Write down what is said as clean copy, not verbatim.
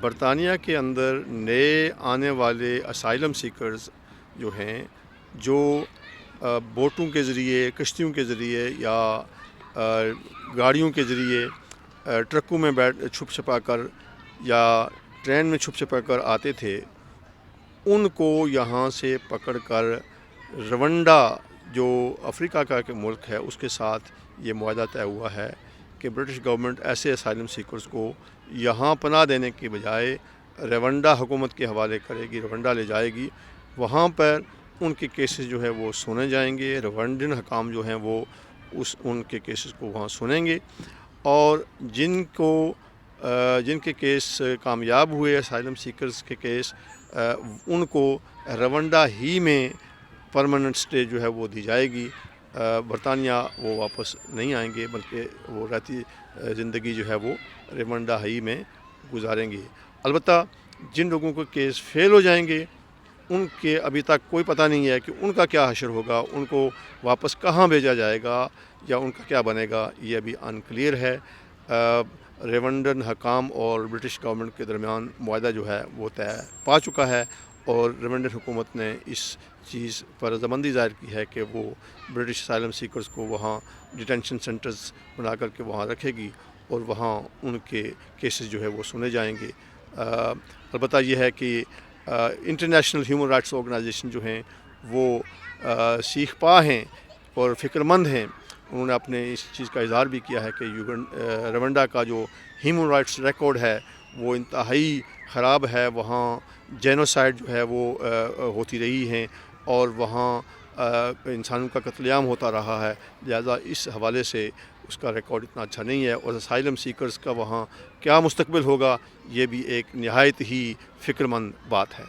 برطانیہ کے اندر نئے آنے والے اسائلم سیکرز جو ہیں، جو بوٹوں کے ذریعے، کشتیوں کے ذریعے یا گاڑیوں کے ذریعے ٹرکوں میں چھپ چھپا کر یا ٹرین میں چھپ چھپا کر آتے تھے، ان کو یہاں سے پکڑ کر روانڈا جو افریقہ کا ایک ملک ہے اس کے ساتھ یہ معاہدہ طے ہوا ہے کہ برٹش گورنمنٹ ایسے اسائلم سیکرز کو یہاں پناہ دینے کے بجائے روانڈا حکومت کے حوالے کرے گی، روانڈا لے جائے گی، وہاں پر ان کے کیسز جو ہے وہ سنے جائیں گے، روانڈین حکام جو ہیں وہ ان کے کیسز کو وہاں سنیں گے، اور جن کے کیس کامیاب ہوئے اسائلم سیکرز کے کیس، ان کو روانڈا ہی میں پرماننٹ اسٹے جو ہے وہ دی جائے گی۔ برطانیہ وہ واپس نہیں آئیں گے، بلکہ وہ رہتی زندگی جو ہے وہ روانڈا ہی میں گزاریں گے۔ البتہ جن لوگوں کو کیس فیل ہو جائیں گے، ان کے ابھی تک کوئی پتہ نہیں ہے کہ ان کا کیا حشر ہوگا، ان کو واپس کہاں بھیجا جائے گا یا ان کا کیا بنے گا، یہ ابھی ان کلیئر ہے۔ روانڈن حکام اور برٹش گورنمنٹ کے درمیان معاہدہ جو ہے وہ طے پا چکا ہے، اور روانڈن حکومت نے اس چیز پر رضامندی ظاہر کی ہے کہ وہ برٹش اسائلم سیکرز کو وہاں ڈیٹینشن سینٹرز بنا کر کے وہاں رکھے گی، اور وہاں ان کے کیسز جو ہے وہ سنے جائیں گے۔ البتہ یہ ہے کہ انٹرنیشنل ہیومن رائٹس آرگنائزیشن جو ہیں وہ سیخ پا ہیں اور فکر مند ہیں، انہوں نے اپنے اس چیز کا اظہار بھی کیا ہے کہ روانڈا کا جو ہیومن رائٹس ریکارڈ ہے وہ انتہائی خراب ہے، وہاں جینوسائیڈ جو ہے وہ ہوتی رہی ہیں، اور وہاں انسانوں کا قتل عام ہوتا رہا ہے، لہذا اس حوالے سے اس کا ریکارڈ اتنا اچھا نہیں ہے، اور اسائلم سیکرز کا وہاں کیا مستقبل ہوگا یہ بھی ایک نہایت ہی فکر مند بات ہے۔